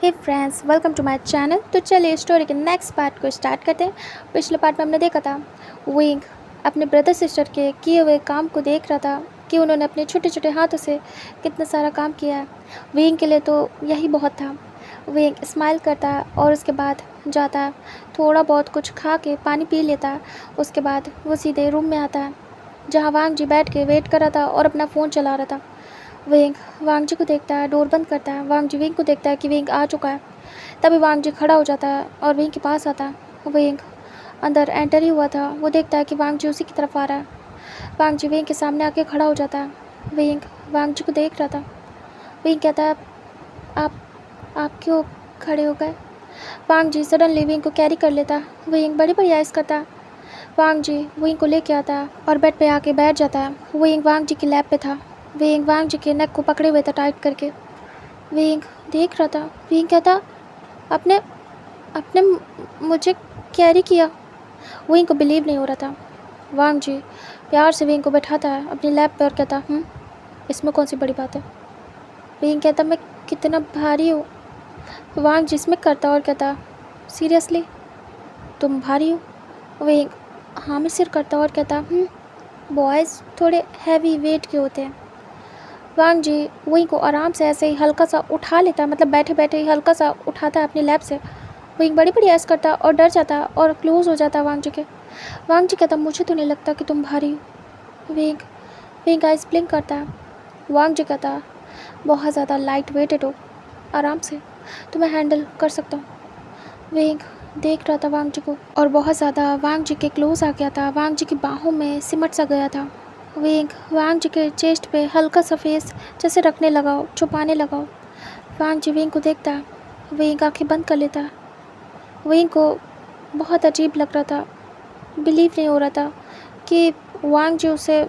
Hey friends, welcome to my channel. तो चलिए story के नेक्स्ट पार्ट को स्टार्ट करते हैं। पिछले पार्ट में हमने देखा था विंग अपने ब्रदर सिस्टर के किए हुए काम को देख रहा था कि उन्होंने अपने छोटे छोटे हाथों से कितना सारा काम किया है। विंग के लिए तो यही बहुत था। विंग स्माइल करता और उसके बाद जाता, थोड़ा बहुत कुछ खा के पानी पी लेता। उसके बाद वो सीधे रूम में आता है जहाँ वांग जी बैठ के वेट कर रहा था और अपना फ़ोन चला रहा था। विंग वांग जी को देखता है, डोर बंद करता है। वांग जी विंग को देखता है कि विंग आ चुका है। तभी वांग जी खड़ा हो जाता है और विंग के पास आता है। विंग अंदर एंटर ही हुआ था। वो देखता है कि वांग जी उसी की तरफ आ रहा है। वांग जी विंग के सामने आके खड़ा हो जाता है। विंग वांग जी को देख रहा था। विंग कहता है, आप आप क्यों खड़े हो गए? वांग जी सडनली विंग को कैरी कर लेता। विंग बड़ी बड़ी आइस करता। वांग जी विंग को लेके आता है और बेड पे आके बैठ जाता है। विंग वांग जी की लैप पे था। विंग वांग जी के नेक को पकड़े हुए था टाइट करके। विंग देख रहा था। विंग कहता, आपने आपने मुझे कैरी किया। विंग को बिलीव नहीं हो रहा था। वांग जी प्यार से विंग को बैठाता है अपनी लैप पे और कहता, इसमें कौन सी बड़ी बात है? विंग कहता, मैं कितना भारी हूँ। वांग जी इसमें करता और कहता, सीरियसली तुम भारी हो? विंग हाँ में सिर करता और कहता, बॉयज़ थोड़े हैवी वेट के होते हैं। वांग जी विंग को आराम से ऐसे ही हल्का सा उठा लेता, मतलब बैठे बैठे ही हल्का सा उठाता है अपनी लैप से। विंग बड़ी बड़ी ऐस करता और डर जाता और क्लोज हो जाता वांग जी के। वांग जी कहता, मुझे तो नहीं लगता कि तुम भारी हो। विंग विंग आइस ब्लिंक करता है। वांग जी कहता, बहुत ज़्यादा लाइट वेटेड हो, आराम से तुम्हें हैंडल कर सकता हूँ। विंग देख रहा था वांग जी को और बहुत ज़्यादा वांग जी के क्लोज आ गया था। वांग जी की बाहों में सिमट सा गया था। विंग वांग जी के चेस्ट पे हल्का सा फेस जैसे रखने लगा हो, छुपाने लगा हो। वांग जी विंग को देखता है। विंग आंखें बंद कर लेता है। विंग को बहुत अजीब लग रहा था। बिलीव नहीं हो रहा था कि वांग जी उसे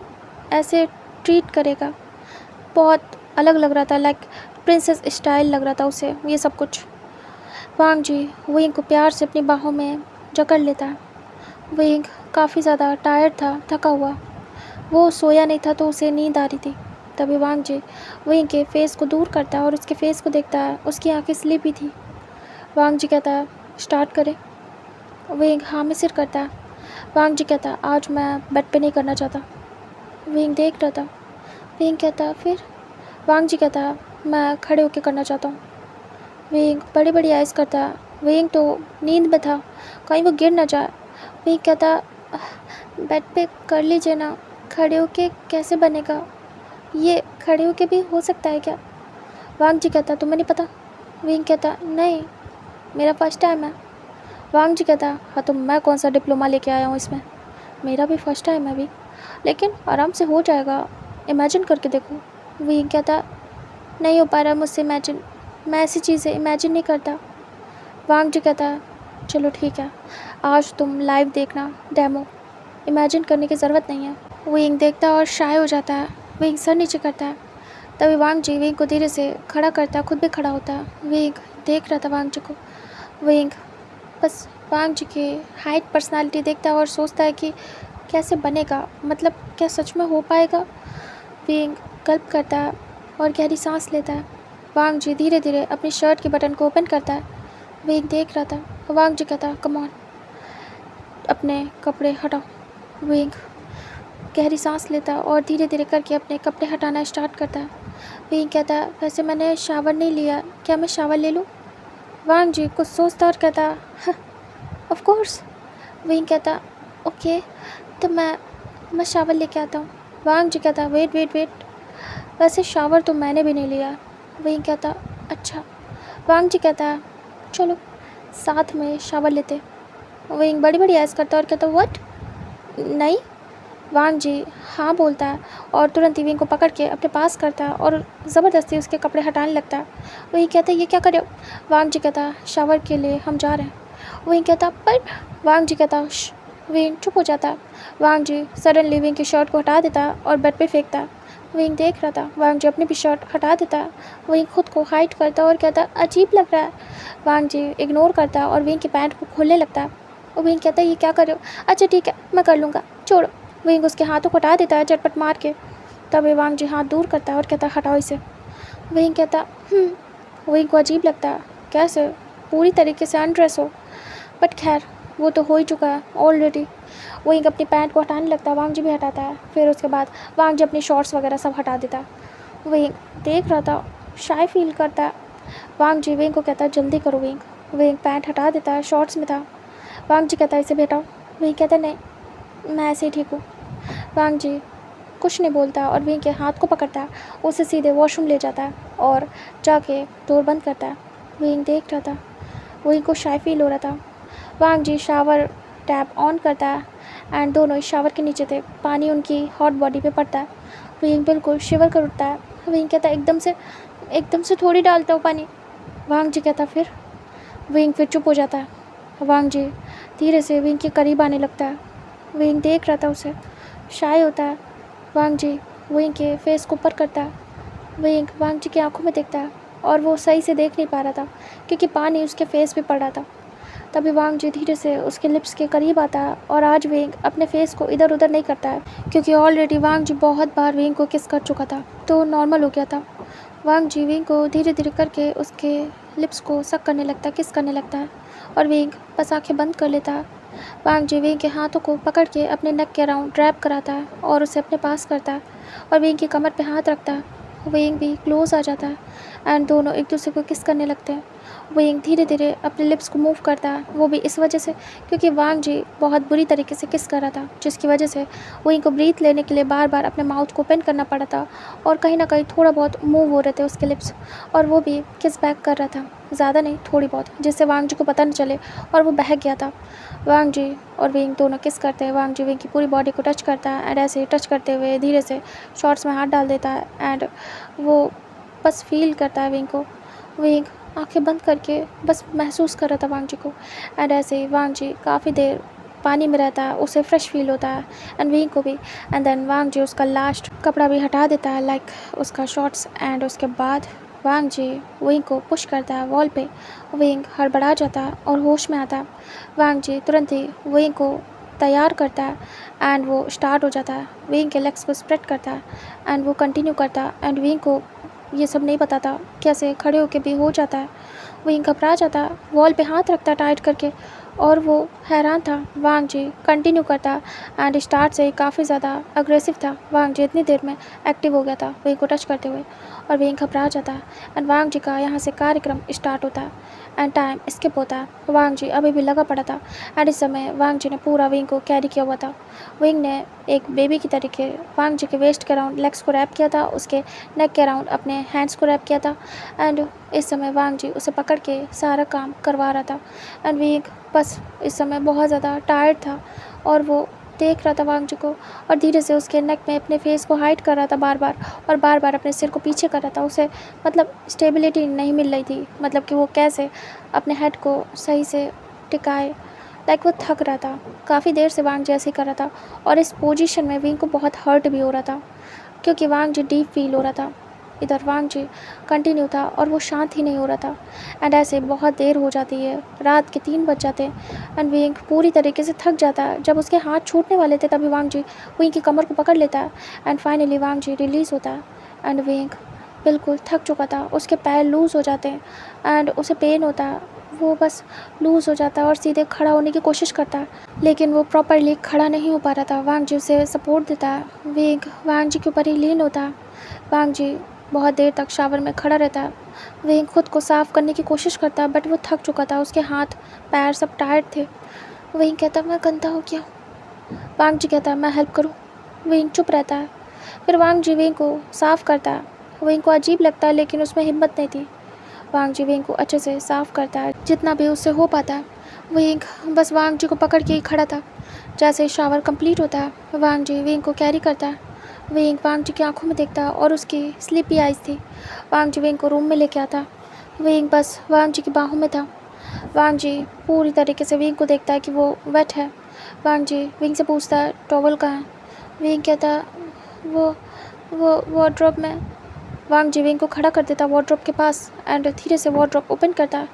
ऐसे ट्रीट करेगा। बहुत अलग लग रहा था, लाइक प्रिंसेस स्टाइल लग रहा था उसे ये सब कुछ। वांग जी विंग को प्यार से अपनी बाहों में जकड़ लेता है। विंग काफ़ी ज़्यादा टायर्ड था, थका हुआ। वो सोया नहीं था तो उसे नींद आ रही थी। तभी वांग जी विंग के फेस को दूर करता है और उसके फेस को देखता है। उसकी आंखें स्लीपी थी। वांग जी कहता है, स्टार्ट करें? विंग हाँ में सिर करता है। वांग जी कहता है, आज मैं बेड पे नहीं करना चाहता। विंग देख रहा था। विंग कहता है, फिर? वांग जी कहता है, मैं खड़े होकर करना चाहता हूँ। विंग बड़ी बड़ी आइस करता है। विंग तो नींद में था, कहीं वो गिर ना जाए। विंग कहता, बेड पे कर लीजिए ना, खड़े होके कैसे बनेगा? ये खड़े होके भी हो सकता है क्या? वांग जी कहता, तुम्हें नहीं पता? विंग कहता, नहीं, मेरा फर्स्ट टाइम है। वांग जी कहता, हाँ तो मैं कौन सा डिप्लोमा लेके आया हूँ इसमें, मेरा भी फर्स्ट टाइम है अभी, लेकिन आराम से हो जाएगा, इमेजिन करके देखो। विंग कहता, नहीं हो पा रहा मुझसे इमेजिन, मैं ऐसी चीज़ें इमेजिन नहीं करता। वांग जी कहता, चलो ठीक है, आज तुम लाइव देखना डेमो, इमेजिन करने की ज़रूरत नहीं है। विंग देखता और शाय हो जाता है। विंग सर नीचे करता है। तभी वांग जी विंग को धीरे से खड़ा करता है, खुद भी खड़ा होता है। विंग देख रहा था वांग जी को। विंग बस वांग जी की हाइट पर्सनालिटी देखता है और सोचता है कि कैसे बनेगा, मतलब क्या सच में हो पाएगा। विंग गल्प करता है और गहरी सांस लेता है। वांग जी धीरे धीरे अपनी शर्ट के बटन को ओपन करता है। विंग देख रहा था। वांग जी कहता, कम ऑन, अपने कपड़े हटाओ। विंग गहरी सांस लेता और धीरे धीरे करके अपने कपड़े हटाना स्टार्ट करता है। विंग कहता, वैसे मैंने शावर नहीं लिया, क्या मैं शावर ले लूँ? वांग जी कुछ सोचता और कहता, ऑफ कोर्स। विंग कहता, ओके, तो मैं शावर लेके आता हूँ। वांग जी कहता, वेट वेट वेट, वैसे शावर तो मैंने भी नहीं लिया। विंग कहता, अच्छा। वांग जी कहता, चलो साथ में शावर लेते। विंग बड़ी बड़ी ऐस करता और कहता, व्हाट? नहीं। वांग जी हाँ बोलता है और तुरंत ही विंग को पकड़ के अपने पास करता है और ज़बरदस्ती उसके कपड़े हटाने लगता है। वही कहता है, ये क्या करे? वांग जी कहता, शावर के लिए हम जा रहे हैं। वही कहता, पर वांग जी कहता, विंग चुप हो जाता है। वांग जी सडनली विंग की शर्ट को हटा देता है और बेड पे फेंकता है। विंग देख रहा था। वांग जी अपनी भी शर्ट हटा देता है। विंग खुद को हाइड करता है और कहता, अजीब लग रहा है। वांग जी इग्नोर करता है और विंग की पैंट को खोलने लगता है। और विंग कहता है, ये क्या कर रहे हो? अच्छा ठीक है, मैं कर लूँगा, छोड़ो। विंग उसके हाथों को हटा देता है झटपट मार के। तब वांग जी हाथ दूर करता है और कहता है, हटाओ इसे। विंग कहता, विंग को अजीब लगता है कैसे पूरी तरीके से अनड्रेस हो, बट खैर वो तो हो ही चुका है ऑलरेडी। विंग अपनी पैंट को हटाने लगता है, वांग जी भी हटाता है। फिर उसके बाद वांग जी अपनी शॉर्ट्स वगैरह सब हटा देता है। विंग देख रहा था, शाय फील करता है। वांग जी विंग को कहता है जल्दी करो विंग। विंग पैंट हटा देता है, शॉर्ट्स में था। वांग जी कहता है इसे बेटा। विंग कहता है नहीं, मैं ऐसे ही ठीक हूँ। वांग जी कुछ नहीं बोलता और विंग के हाथ को पकड़ता है, उसे सीधे वॉशरूम ले जाता है और जाके डोर बंद करता है। विंग देख रहा था, विंग को शाय फील हो रहा था। वांग जी शावर टैप ऑन करता है एंड दोनों इस शावर के नीचे थे। पानी उनकी हॉट बॉडी पे पड़ता है। विंग बिल्कुल शिवर कर उठता है। विंग कहता है एकदम से थोड़ी डालता हूँ पानी। वांग जी कहता फिर। विंग फिर चुप हो जाता है। वांग जी धीरे से विंग के करीब आने लगता है। विंग देख रहा था उसे, शाय होता है। वांग जी विंग के फेस को ऊपर करता है। विंग वांग जी की आंखों में देखता है और वो सही से देख नहीं पा रहा था क्योंकि पानी उसके फेस पे पड़ रहा था। तभी वांग जी धीरे से उसके लिप्स के करीब आता है और आज विंग अपने फेस को इधर उधर नहीं करता है क्योंकि ऑलरेडी वांग जी बहुत बार विंग को किस कर चुका था, तो नॉर्मल हो गया था। वांग जी विंग को धीरे धीरे करके उसके लिप्स को सक करने लगता है, किस करने लगता है और विंग बस आंखें बंद कर लेता है। वांग जी विंग के हाथों को पकड़ के अपने नेक के अराउंड रैप कराता है और उसे अपने पास करता है और विंग की कमर पे हाथ रखता है। विंग भी क्लोज आ जाता है एंड दोनों एक दूसरे को किस करने लगते हैं। विंग धीरे धीरे अपने लिप्स को मूव करता है, वो भी इस वजह से क्योंकि वांग जी बहुत बुरी तरीके से किस कर रहा था, जिसकी वजह से विंग को ब्रीथ लेने के लिए बार बार अपने माउथ को ओपन करना पड़ा था और कहीं ना कहीं थोड़ा बहुत मूव हो रहे थे उसके लिप्स और वो भी किस बैक कर रहा था, ज़्यादा नहीं थोड़ी बहुत, जिससे वांग जी को पता न चले और वो बहक गया था। वांग जी और विंग दोनों किस करते हैं। वांग जी विंग की पूरी बॉडी को टच करता है एंड ऐसे टच करते हुए धीरे से शॉर्ट्स में हाथ डाल देता है एंड वो बस फील करता है विंग को। विंग आंखें बंद करके बस महसूस कर रहा था वांग जी को एंड ऐसे ही वांग जी काफ़ी देर पानी में रहता है, उसे फ्रेश फील होता है एंड विंग को भी। एंड देन वांग जी उसका लास्ट कपड़ा भी हटा देता है, लाइक उसका शॉर्ट्स, एंड उसके बाद वांग जी विंग को पुश करता है वॉल पे। विंग हड़बड़ा जाता है और होश में आता है। वांग जी तुरंत ही विंग को तैयार करता है एंड वो स्टार्ट हो जाता है। विंग के लेग्स को स्प्रेड करता है एंड वो कंटिन्यू करता है एंड विंग को ये सब नहीं पता था कैसे खड़े होके भी हो जाता है। विंग घबरा जाता है, वॉल पे हाथ रखता है टाइट करके और वो हैरान था। वांग जी कंटिन्यू करता एंड स्टार्ट से ही काफ़ी ज़्यादा अग्रेसिव था। वांग जी इतनी देर में एक्टिव हो गया था विंग को टच करते हुए और विंग घबरा जाता है एंड वांग जी का यहाँ से कार्यक्रम स्टार्ट होता है एंड टाइम स्किप होता है। वांग जी अभी भी लगा पड़ा था एंड इस समय वांग जी ने पूरा विंग को कैरी किया हुआ था। विंग ने एक बेबी की तरीके वांग जी के वेस्ट के अराउंड लेग्स को रैप किया था, उसके नेक के अराउंड अपने हैंड्स को रैप किया था एंड इस समय वांग जी उसे पकड़ के सारा काम करवा रहा था एंड विंग बस इस समय बहुत ज़्यादा टायर्ड था और वो देख रहा था वांग जी को और धीरे से उसके नेक में अपने फेस को हाइड कर रहा था बार बार और बार बार अपने सिर को पीछे कर रहा था। उसे मतलब स्टेबिलिटी नहीं मिल रही थी, मतलब कि वो कैसे अपने हेड को सही से टिकाए, लाइक वो थक रहा था। काफ़ी देर से वांग जी ऐसे ही कर रहा था और इस पोजीशन में विंग को बहुत हर्ट भी हो रहा था क्योंकि वांग जी डीप फील हो रहा था। इधर वांग जी कंटिन्यू था और वो शांत ही नहीं हो रहा था एंड ऐसे बहुत देर हो जाती है, रात के 3 बज जाते हैं एंड विंग पूरी तरीके से थक जाता है। जब उसके हाथ छूटने वाले थे तभी वांग जी विंग की कमर को पकड़ लेता है and finally Wang ji release होता है एंड विंग बिल्कुल थक चुका था, उसके पैर लूज़ हो जाते हैं एंड उसे पेन होता है। वो बस लूज़ हो जाता है और सीधे खड़ा होने की कोशिश करता है लेकिन वो प्रॉपरली खड़ा नहीं हो पा रहा था। वांग जी उसे सपोर्ट देता है, विंग वांग जी के ऊपर ही लीन होता है। वांग जी बहुत देर तक शावर में खड़ा रहता है। विंग खुद को साफ़ करने की कोशिश करता है बट वो थक चुका था, उसके हाथ पैर सब टायर्ड थे। विंग कहता मैं गंदा हो गया। वांग जी कहता मैं हेल्प करूँ। विंग चुप रहता है। फिर वांग जी विंग को साफ़ करता है। विंग को अजीब लगता है लेकिन उसमें हिम्मत नहीं थी। वांग जी विंग को अच्छे से साफ़ करता है जितना भी उससे हो पाता है। विंग बस वांग जी को पकड़ के ही खड़ा था। जैसे शावर कंप्लीट होता है वांग जी विंग को कैरी करता है। विंग वांग जी की आंखों में देखता और उसकी स्लीपी आइज़ थी। वांग जी विंग को रूम में लेके आता। विंग बस वांग जी की बाहों में था। वांग जी पूरी तरीके से विंग को देखता है कि वो वेट है। वांग जी विंग से पूछता है टॉवल कहाँ है। विंग कहता वो वार्डरोब में। वांग जी विंग को खड़ा कर देता वार्डरोब के पास एंड धीरे से वार्डरोब ओपन करता है।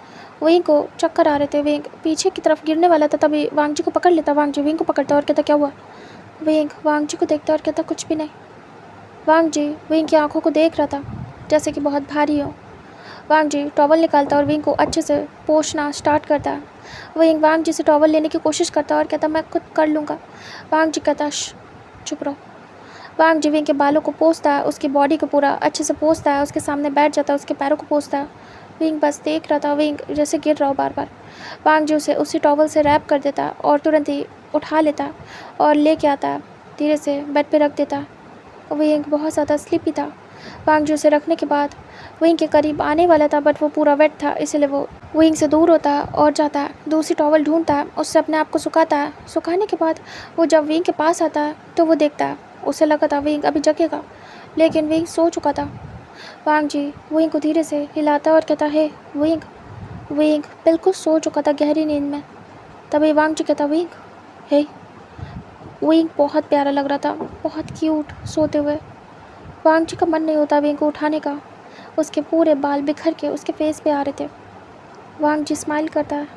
विंग को चक्कर आ रहे थे, विंग पीछे की तरफ गिरने वाला था तभी वांग जी को पकड़ लेता। वांग जी विंग को पकड़ता और कहता क्या हुआ। विंग वांग जी को देखता और कहता कुछ भी नहीं। वांग जी विंग की आंखों को देख रहा था जैसे कि बहुत भारी हो। वांग जी टॉवल निकालता और विंग को अच्छे से पोंछना स्टार्ट करता है। विंग वांग जी से टॉवल लेने की कोशिश करता और कहता मैं खुद कर लूँगा। वांग जी कहता चुप रहो। वांग जी विंग के बालों को पोंछता है, उसकी बॉडी को पूरा अच्छे से पोंछता है, उसके सामने बैठ जाता है, उसके पैरों को पोंछता है। विंग बस देख रहा था, विंग जैसे गिर रहा हो बार बार। वांग जी उसे उसी टॉवल से रैप कर देता है और तुरंत ही उठा लेता है और लेके आता है, धीरे से बेड पे रख देता है। विंग बहुत ज़्यादा स्लीपी था। वांग जी उसे रखने के बाद विंग के करीब आने वाला था, बट वो पूरा वेट था, इसलिए वो विंग से दूर होता है और जाता है, दूसरी टॉवल ढूंढता है, उससे अपने आप को सुखाता है। सुखाने के बाद वो जब विंग के पास आता है तो वो देखता है, उसे लगा था विंग अभी जगेगा, लेकिन विंग सो चुका था। वांग जी विंग को धीरे से हिलाता और कहता है विंग। विंग बिल्कुल सो चुका था गहरी नींद में। तभी वांग जी कहता विंग हे। विंग बहुत प्यारा लग रहा था, बहुत क्यूट सोते हुए। वांग जी का मन नहीं होता विंग को उठाने का। उसके पूरे बाल बिखर के उसके फेस पे आ रहे थे। वांग जी स्माइल करता है।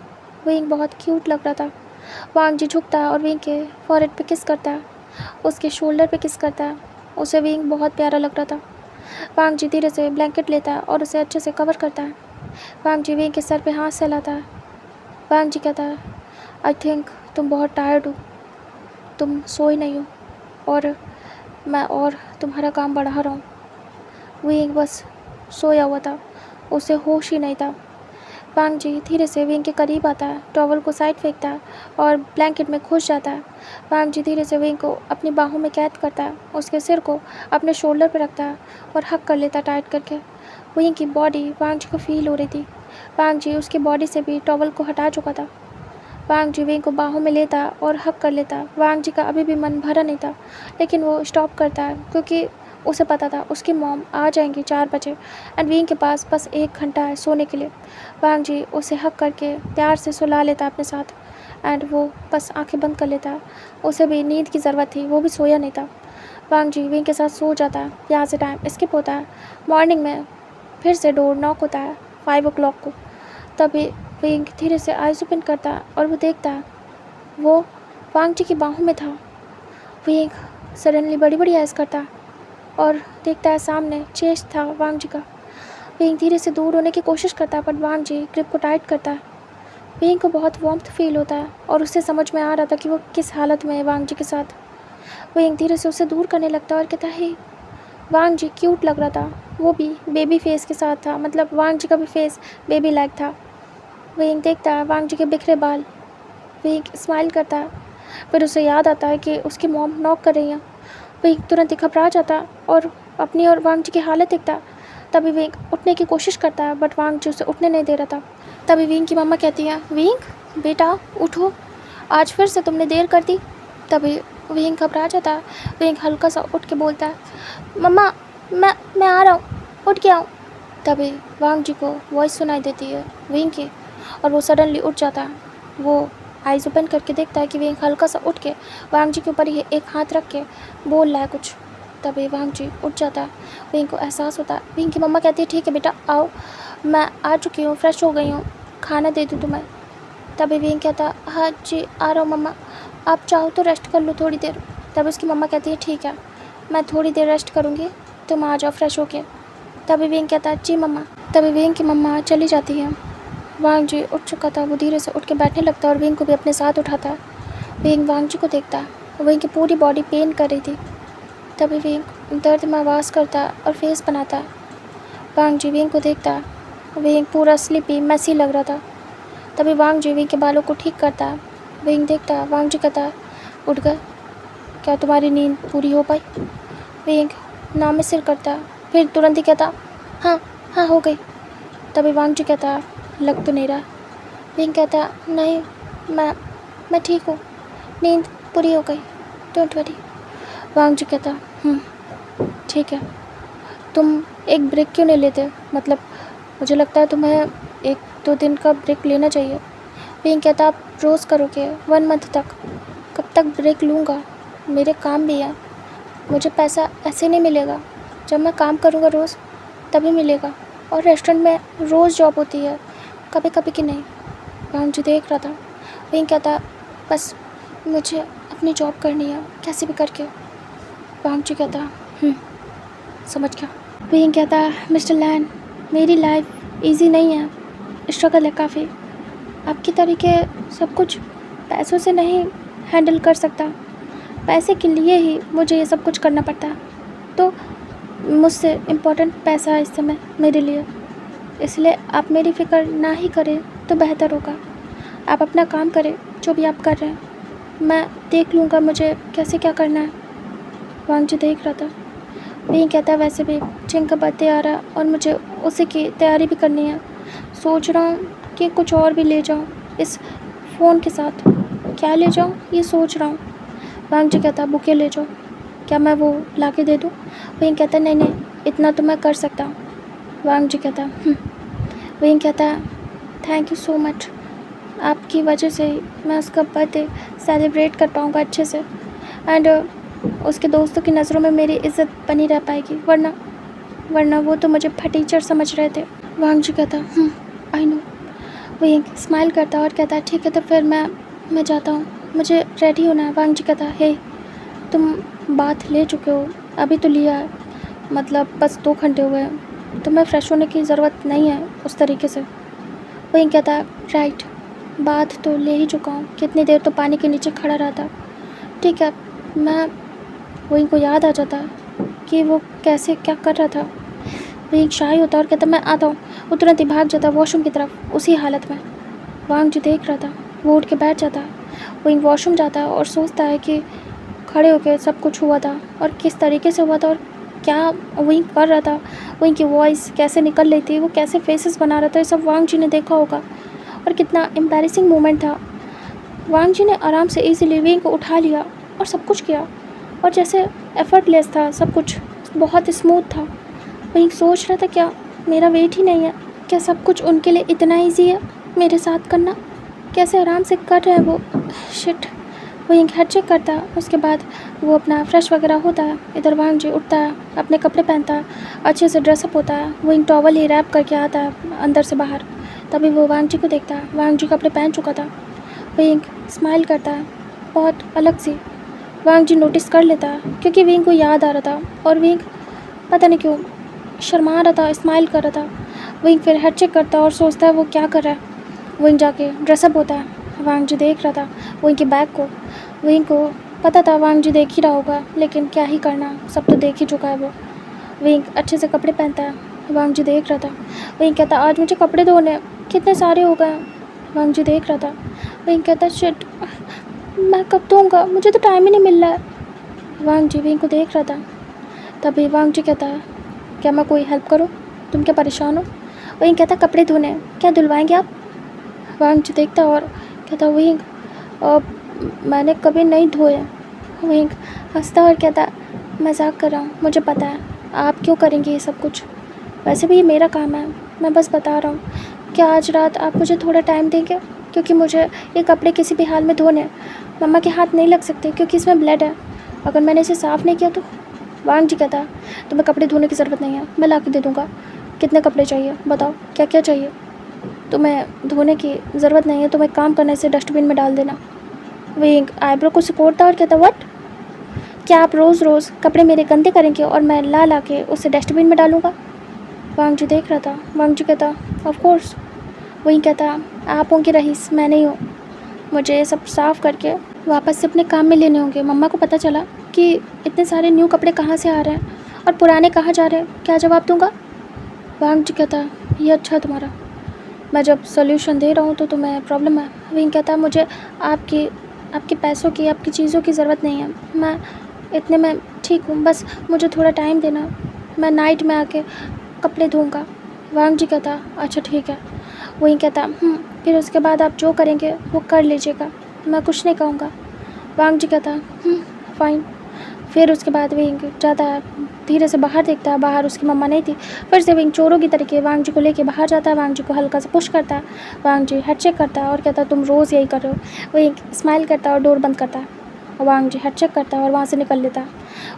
विंग बहुत क्यूट लग रहा था। वांग जी झुकता है और विंग के फॉरहेड पे किस करता है, उसके शोल्डर पे किस करता है। उसे विंग बहुत प्यारा लग रहा था। वांग जी धीरे से ब्लैंकेट लेता है और उसे अच्छे से कवर करता है। वांग जी विंग के सर पे हाथ सहलाता है। वांग जी कहता है आई थिंक तुम बहुत टायर्ड हो, तुम सोई नहीं हो और मैं और तुम्हारा काम बढ़ा रहा हूँ। विंग बस सोया हुआ था, उसे होश ही नहीं था। वांग जी धीरे से विंग के करीब आता है, टॉवल को साइड फेंकता है और ब्लैंकेट में घुस जाता है। वांग जी धीरे से विंग को अपनी बाहों में कैद करता है, उसके सिर को अपने शोल्डर पर रखता है और हक कर लेता टाइट करके। विंग की बॉडी वांग जी को फील हो रही थी। वांग जी उसकी बॉडी से भी टॉवल को हटा चुका था। वांग जी विंग को बाहों में लेता और हक कर लेता। वांग जी का अभी भी मन भरा नहीं था, लेकिन वो स्टॉप करता है क्योंकि उसे पता था उसकी मॉम आ जाएंगी 4 बजे एंड विंग के पास बस 1 घंटा है सोने के लिए। वांग जी उसे हक करके प्यार से सुला लेता अपने साथ एंड वो बस आंखें बंद कर लेता। उसे भी नींद की ज़रूरत थी, वो भी सोया नहीं था। वांग जी विंग के साथ सो जाता है। यहाँ से टाइम स्किप होता है। मॉर्निंग में फिर से डोर नॉक होता है 5 o'clock को। तभी विंग धीरे से आइज़ ओपन करता है और वो देखता है वो वांग जी की बाहों में था। विंग सडनली बड़ी बड़ी आइज़ करता है और देखता है सामने चेस्ट था वांग जी का। विंग धीरे से दूर होने की कोशिश करता है, पर वांग जी ग्रिप को टाइट करता है। विंग को बहुत वार्मथ फील होता है और उससे समझ में आ रहा था कि वो किस हालत में है वांग जी के साथ। विंग धीरे से उसे दूर करने लगता है और कहता है वांग जी क्यूट लग रहा था, वो भी बेबी फेस के साथ था, मतलब वांग जी का भी फेस बेबी लाइक था। विंग देखता है वांग जी के बिखरे बाल। विंग स्माइल करता है, फिर उसे याद आता है कि उसकी मॉम नॉक कर रही है। विंग तुरंत ही घबरा जाता है और अपनी और वांग जी की हालत देखता। तभी विंग उठने की कोशिश करता है, बट वांग जी उसे उठने नहीं दे रहा था। तभी विंग की मम्मा कहती है विंग बेटा उठो, आज फिर से तुमने देर कर दी। तभी विंग घबरा जाता है। विंग हल्का सा उठ के बोलता है मम्मा मैं आ रहा हूँ, उठ के आऊँ। तभी वांग जी को वॉइस सुनाई देती है विंग की और वो सडनली उठ जाता है। वो आइज़ ओपन करके देखता है कि विंग हल्का सा उठ के वांग जी के ऊपर ही एक हाथ रख के बोल रहा है कुछ। तभी वांग जी उठ जाता है। विंग को एहसास होता है। विंग की मम्मा कहती है ठीक है बेटा आओ, मैं आ चुकी हूँ, फ्रेश हो गई हूँ, खाना दे दूँ तुम्हें। तभी विंग कहता है हाँ जी आ रहा हूँ मम्मा, आप चाहो तो रेस्ट कर लो थोड़ी देर। तभी उसकी मम्मा कहती है ठीक है मैं थोड़ी देर रेस्ट करूँगी, तुम आ जाओ फ्रेश होके। तभी विंग कहता है जी मम्मा। तभी विंग की मम्मा चली जाती है। वांग जी उठ चुका था, वो धीरे से उठ के बैठने लगता है और विंग को भी अपने साथ उठाता है। विंग वांग जी को देखता है, विंग की पूरी बॉडी पेन कर रही थी। तभी विंग दर्द में आवाज़ करता है और फेस बनाता है। वांग जी विंग को देखता है, विंग पूरा स्लीपी मैसी लग रहा था। तभी वांग जी विंग के बालों को ठीक करता है। विंग देखता है, वांग जी कहता है उठ गए, क्या तुम्हारी नींद पूरी हो पाई? विंग ना में सिर करता है, फिर तुरंत ही कहता हाँ हाँ हो गई। तभी वांग जी कहता है लग तो नहीं रहा। विंग कहता नहीं मैं ठीक हूँ, नींद पूरी हो गई, डोंट वरी। वांग जी कहता ठीक है, तुम एक ब्रेक क्यों नहीं लेते, मतलब मुझे लगता है तुम्हें 1-2 दिन का ब्रेक लेना चाहिए। विंग कहता आप रोज़ करोगे 1 मंथ तक, कब तक ब्रेक लूँगा, मेरे काम भी है, मुझे पैसा ऐसे नहीं मिलेगा, जब मैं काम करूँगा रोज़ तभी मिलेगा, और रेस्टोरेंट में रोज़ जॉब होती है, कभी कभी की नहीं। वांग जी देख रहा था। विंग कहता बस मुझे अपनी जॉब करनी है कैसे भी करके। वांग जी कहता समझ गया। विंग कहता मिस्टर लैन मेरी लाइफ इजी नहीं है, स्ट्रगल है काफ़ी। आपके तरीके सब कुछ पैसों से नहीं हैंडल कर सकता, पैसे के लिए ही मुझे ये सब कुछ करना पड़ता है। तो मुझसे इम्पोर्टेंट पैसा है इस समय मेरे लिए, इसलिए आप मेरी फ़िक्र ना ही करें तो बेहतर होगा। आप अपना काम करें, जो भी आप कर रहे हैं, मैं देख लूँगा मुझे कैसे क्या करना है। वांग जी देख रहा था। वही कहता, वैसे भी चिंग का बर्थडे आ रहा और मुझे उसी की तैयारी भी करनी है। सोच रहा हूँ कि कुछ और भी ले जाऊँ इस फ़ोन के साथ। क्या ले जाऊँ ये सोच रहा हूँ। वांग जी कहता, बुके ले जाओ, क्या मैं वो ला के दे दूँ? वही कहता, नहीं नहीं, इतना तो मैं कर सकता हूँ। वांग जी कहता, वही कहता, थैंक यू सो मच, आपकी वजह से ही मैं उसका बर्थडे सेलिब्रेट कर पाऊँगा अच्छे से, एंड उसके दोस्तों की नज़रों में मेरी इज़्ज़त बनी रह पाएगी, वरना वो तो मुझे फटीचर समझ रहे थे। वांग जी कहता, आई नो। वही स्माइल करता और कहता, ठीक है तो फिर मैं जाता हूँ, मुझे रेडी होना है। वांग जी कहता, हे तुम बात ले चुके हो, अभी तो लिया है, मतलब बस 2 घंटे हुए हैं, तुम्हें फ़्रेश होने की ज़रूरत नहीं है उस तरीके से। वही कहता, राइट, बात तो ले ही चुका हूँ, कितनी देर तो पानी के नीचे खड़ा रहा था। ठीक है, मैं वही को याद आ जाता कि वो कैसे क्या कर रहा था। वही शाही होता और कहता, मैं आता हूँ। वो तुरंत ही भाग जाता वॉशरूम की तरफ उसी हालत में। वांग जी देख रहा था, वो उठ के बैठ जाता है। वही वॉशरूम जाता है और सोचता है कि खड़े होकर सब कुछ हुआ था और किस तरीके से हुआ था और क्या वही कर रहा था, वही की वॉइस कैसे निकल रही थी, वो कैसे फेसेस बना रहा था, ये सब वांग जी ने देखा होगा और कितना एम्बैरेसिंग मोमेंट था। वांग जी ने आराम से इजीली विंग को उठा लिया और सब कुछ किया और जैसे एफर्टलेस था, सब कुछ बहुत स्मूथ था। वही सोच रहा था, क्या मेरा वेट ही नहीं है, क्या सब कुछ उनके लिए इतना ईजी है मेरे साथ करना, कैसे आराम से कर रहे हैं वो। शिट। वो एक हेड चेक करता है, उसके बाद वो अपना फ्रेश वगैरह होता है। इधर वांग जी उठता है, अपने कपड़े पहनता है, अच्छे से ड्रेसअप होता है, वो एक टॉवल ही रैप करके आता है अंदर से बाहर। तभी वो वांग जी को देखता है, वांग जी कपड़े पहन चुका था। वो एक स्माइल करता है बहुत अलग सी। वांग जी नोटिस कर लेता है क्योंकि विंग को याद आ रहा था और विंग पता नहीं क्यों शर्मा रहा था, स्माइल कर रहा था। विंग फिर हेड चेक करता है और सोचता है वो क्या कर रहा है। विंग जाके ड्रेसअप होता है। वांग जी देख रहा था विंग के बैग को। विंग को पता था वांग जी देख ही रहा होगा, लेकिन क्या ही करना, सब तो देख ही चुका है वो। विंग अच्छे से कपड़े पहनता है। वांग जी देख रहा था। विंग कहता, आज मुझे कपड़े धोने कितने सारे हो गए। वांग जी देख रहा था। विंग कहता, शिट, मैं कब धोऊंगा, मुझे तो टाइम ही नहीं मिल रहा है। वांग जी विंग को देख रहा था। तभी वांग जी कहता है, क्या मैं कोई हेल्प करूं, तुम क्या परेशान हो? विंग कहता, कपड़े धोने, क्या धुलवाएंगे आप? वांग जी देखता और कहता, विंग मैंने कभी नहीं धोए। विंग हंसता और कहता, मजाक कर रहा हूँ, मुझे पता है आप क्यों करेंगे ये सब कुछ, वैसे भी ये मेरा काम है, मैं बस बता रहा हूँ। क्या आज रात आप मुझे थोड़ा टाइम देंगे, क्योंकि मुझे ये कपड़े किसी भी हाल में धोने हैं। मम्मा के हाथ नहीं लग सकते क्योंकि इसमें ब्लड है, अगर मैंने इसे साफ़ नहीं किया तो। वांग जी कहता, तुम्हें कपड़े धोने की ज़रूरत नहीं है, मैं ला के दे दूँगा। कितने कपड़े चाहिए बताओ, क्या क्या चाहिए? तुम्हें धोने की ज़रूरत नहीं है, तुम्हें काम करने से डस्टबिन में डाल देना। विंग आईब्रो को सपोर्टता और कहता, व्हाट, क्या आप रोज़ रोज़ कपड़े मेरे गंदे करेंगे और मैं ला के उसे डस्टबिन में डालूँगा? वांग जी देख रहा था। वांग जी कहता, ऑफ कोर्स। वही कहता, आप होंगे रईस, मैं नहीं हूँ, मुझे ये सब साफ़ करके वापस से अपने काम में लेने होंगे। मम्मा को पता चला कि इतने सारे न्यू कपड़े कहाँ से आ रहे हैं और पुराने कहाँ जा रहे हैं, क्या जवाब दूँगा? वांग जी कहता, ये अच्छा तुम्हारा, मैं जब सोल्यूशन दे रहा हूँ तो तुम्हें प्रॉब्लम है। वही कहता, मुझे आपके पैसों की, आपकी चीज़ों की ज़रूरत नहीं है, मैं इतने में ठीक हूँ, बस मुझे थोड़ा टाइम देना, मैं नाइट में आके कपड़े धोऊँगा। वांग जी कहता, अच्छा ठीक है। वही कहता, फिर उसके बाद आप जो करेंगे वो कर लीजिएगा, मैं कुछ नहीं कहूँगा। वांग जी कहता, फ़ाइन। फिर उसके बाद विंग जाता है, धीरे से बाहर देखता है, बाहर उसकी मम्मा नहीं थी। फिर से विंग चोरों की तरीके वांग जी को लेके बाहर जाता है, वांग जी को हल्का सा पुश करता है। वांग जी हेड चेक करता है और कहता है, तुम रोज़ यही कर रहे हो। विंग स्माइल करता है और डोर बंद करता है। वांग जी हेड चेक करता है और वहाँ से निकल लेता है।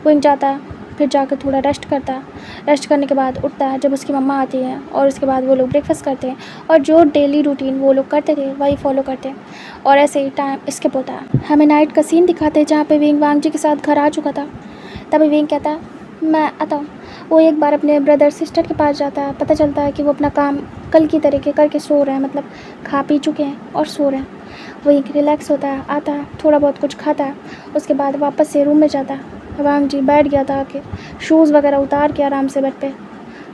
विंग जाता है, फिर जाकर थोड़ा रेस्ट करता है। रेस्ट करने के बाद उठता है जब उसकी मम्मा आती है और उसके बाद वो लोग ब्रेकफास्ट करते हैं और जो डेली रूटीन वो लोग करते थे वही फॉलो करते हैं और ऐसे ही टाइम स्किप होता है। हमें नाइट का सीन दिखाते हैं जहाँ पे विंग वांग जी के साथ घर आ चुका था। तभी विंग कहता है, मैं आता हूँ। वो एक बार अपने ब्रदर सिस्टर के पास जाता है। पता चलता है कि वो अपना काम कल की तरीके करके सो रहे हैं, मतलब खा पी चुके हैं और सो रहे हैं। वो एक रिलैक्स होता है, आता है, थोड़ा बहुत कुछ खाता है, उसके बाद वापस से रूम में जाता है। वांग जी बैठ गया था आके, शूज़ वगैरह उतार के आराम से बेड पे।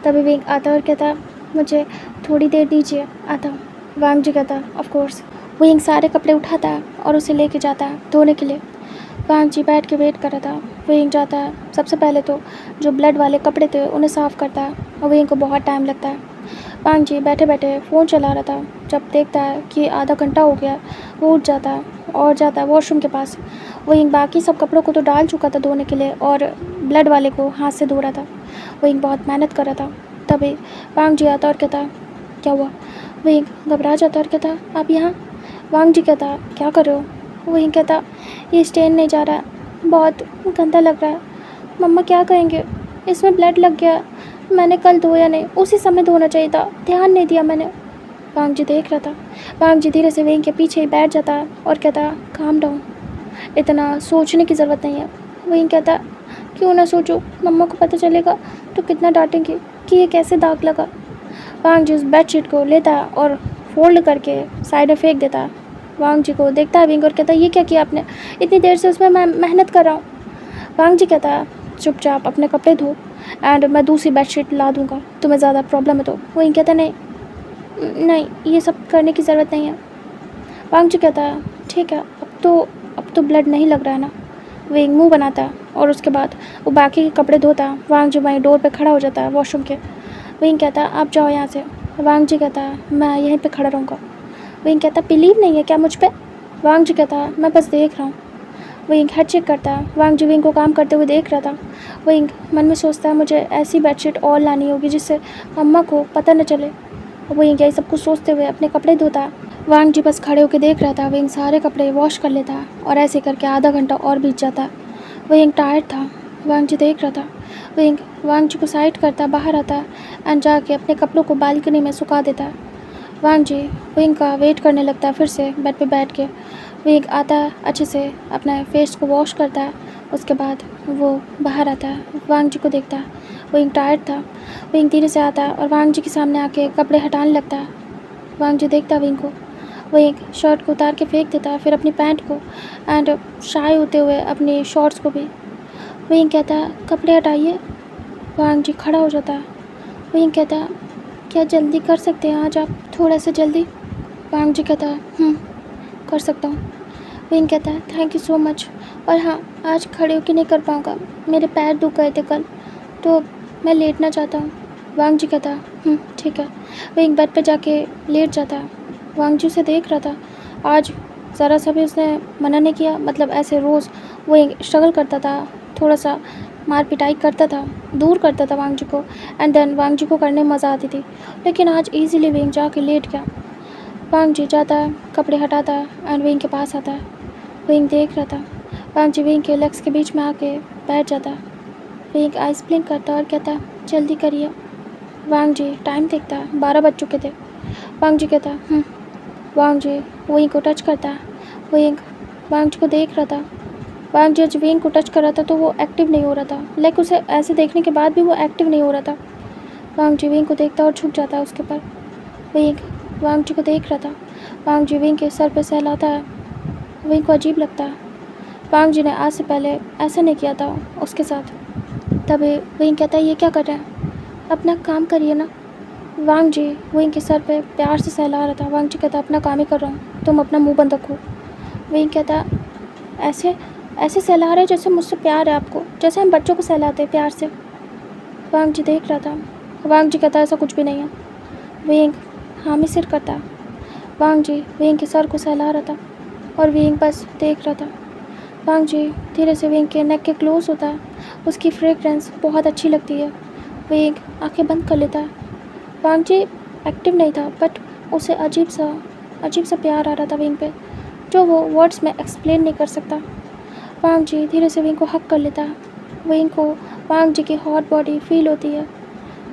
तभी विंग आता और कहता मुझे थोड़ी देर दीजिए, आता हूँ। वांग जी कहता ऑफ कोर्स। विंग सारे कपड़े उठाता है और उसे लेके जाता है धोने के लिए। वांग जी बैठ के वेट कर रहा था। विंग जाता है, सबसे पहले तो जो ब्लड वाले कपड़े थे उन्हें साफ़ करता है और विंग को बहुत टाइम लगता है। वांग जी बैठे बैठे फ़ोन चला रहा था। जब देखता है कि आधा घंटा हो गया, वो उठ जाता है और जाता है वॉशरूम के पास। विंग बाकी सब कपड़ों को तो डाल चुका था धोने के लिए और ब्लड वाले को हाथ से धो रहा था। विंग बहुत मेहनत कर रहा था। तभी वांग जी आता और कहता क्या हुआ। विंग घबरा जाता और कहता आप यहाँ। वांग जी कहता क्या कर रहे हो। वहीं कहता ये स्टेन नहीं जा रहा है, बहुत गंदा लग रहा है, मम्मा क्या कहेंगे, इसमें ब्लड लग गया, मैंने कल धोया नहीं, उसी समय धोना चाहिए था, ध्यान नहीं दिया मैंने। वांग जी देख रहा था। वांग जी धीरे से वेंग के पीछे ही बैठ जाता है और कहता काम डाउन, इतना सोचने की ज़रूरत नहीं है। वहीं कहता क्यों ना सोचो, मम्मा को पता चलेगा तो कितना डांटेंगे कि ये कैसे दाग लगा। वांग जी उस बेडशीट को लेता है और फोल्ड करके साइड में फेंक देता है। वांग जी को देखता है विंग और कहता है ये क्या किया आपने, इतनी देर से उसमें मैं मेहनत कर रहा हूँ। वांग जी कहता है चुपचाप अपने कपड़े धो एंड मैं दूसरी बेडशीट ला दूँगा, तुम्हें ज़्यादा प्रॉब्लम है तो। वहीं कहता नहीं नहीं, ये सब करने की ज़रूरत नहीं है। वांग जी कहता है ठीक है, अब तो ब्लड नहीं लग रहा है ना। विंग मुंह बनाता है और उसके बाद वो बाकी के कपड़े धोता है। वांग जी वहीं डोर पे खड़ा हो जाता है वॉशरूम के। विंग कहता है आप जाओ यहाँ से। वांग जी कहता है मैं यहीं पे खड़ा रहूँगा। विंग कहता बिलीव नहीं है क्या मुझ पे। वांग जी कहता है मैं बस देख रहा हूँ। विंग हेड चेक करता है। वांग जी विंग को काम करते हुए देख रहा था। विंग मन में सोचता है मुझे ऐसी बेडशीट और लानी होगी जिससे अम्मा को पता न चले। विंग यही सब कुछ सोचते हुए अपने कपड़े धोता है। वांग जी बस खड़े होकर देख रहा था। विंग सारे कपड़े वॉश कर लेता है और ऐसे करके आधा घंटा और बीत जाता है। विंग टायर्ड था। वांग जी देख रहा था। विंग वांग जी को साइड करता बाहर आता है एंड जाके अपने कपड़ों को बालकनी में सुखा देता है। वांग जी विंग का वेट करने लगता है फिर से बेड पे बैठ के। विंग आता है, अच्छे से अपना फेस को वॉश करता है, उसके बाद वो बाहर आता है, वांग जी को देखता है। विंग टायर्ड था। विंग धीरे से आता है और वांग जी के सामने आके कपड़े हटाने लगता है। वांग जी देखता है विंग को। विंग शर्ट को उतार के फेंक देता है, फिर अपनी पैंट को एंड शाय होते हुए अपनी शॉर्ट्स को भी। विंग कहता है कपड़े हटाइए। वांग जी खड़ा हो जाता है। विंग कहता है क्या जल्दी कर सकते हैं आज आप, थोड़ा सा जल्दी। वांग जी कहता है कर सकता हूँ। विंग कहता है थैंक यू सो मच, और हाँ आज खड़े होकर नहीं कर पाऊँगा, मेरे पैर दुख गए थे कल, तो मैं लेटना चाहता हूँ। वांग जी कहता है ठीक है। विंग बेड पे जाके लेट जाता है। वांग जी उसे देख रहा था। आज ज़रा सा भी उसने मना नहीं किया, मतलब ऐसे रोज़ वो स्ट्रगल करता था, थोड़ा सा मार पिटाई करता था, दूर करता था वांग जी को, एंड देन वांग जी को करने में मज़ा आती थी। लेकिन आज इजीली विंग जाके लेट गया। वांग जी जाता है, कपड़े हटाता है एंड विंग के पास आता है। विंग देख रहा था। वांग जी विंग के लेग्स के बीच में आके बैठ जाता है। विंग आइस ब्लिंक करता और कहता है जल्दी करिए। वांग जी टाइम देखता है, 12 बज चुके थे। वांग जी कहता वांग जी विंग को टच करता है। विंग वांग जी को देख रहा था। वांग जी जब विंग को टच कर रहा था तो वो एक्टिव नहीं हो रहा था, लाइक उसे ऐसे देखने के बाद भी वो एक्टिव नहीं हो रहा था। वांग जी विंग को देखता और झुक जाता है उसके ऊपर। विंग वांग जी को देख रहा था। वांग जी विंग के सर पे सहलाता है। विंग को अजीब लगता है। वांग जी ने आज से पहले ऐसा नहीं किया था उसके साथ। तभी विंग कहता है ये क्या कर रहे हैं, अपना काम करिए ना। वांग जी विंग के सर पे प्यार से सहला रहा था। वांग जी कहता अपना काम ही कर रहा हूँ, तुम अपना मुंह बंद रखो। विंग कहता ऐसे ऐसे सहला रहे जैसे मुझसे प्यार है आपको, जैसे हम बच्चों को सहलाते हैं प्यार से। वांग जी देख रहा था। वांग जी कहता ऐसा कुछ भी नहीं है। विंग हामी सिर करता। वांग जी विंग के सर को सहला रहा था और विंग बस देख रहा था। वांग जी धीरे से विंग के नेक के क्लोज होता है। उसकी फ्रेगरेंस बहुत अच्छी लगती है। विंग आंखें बंद कर लेता है। वांग जी एक्टिव नहीं था, बट उसे अजीब सा प्यार आ रहा था विंग पे, जो वो वर्ड्स में एक्सप्लेन नहीं कर सकता। वांग जी धीरे से विंग को हक कर लेता है। विंग को वांग जी की हॉट बॉडी फील होती है।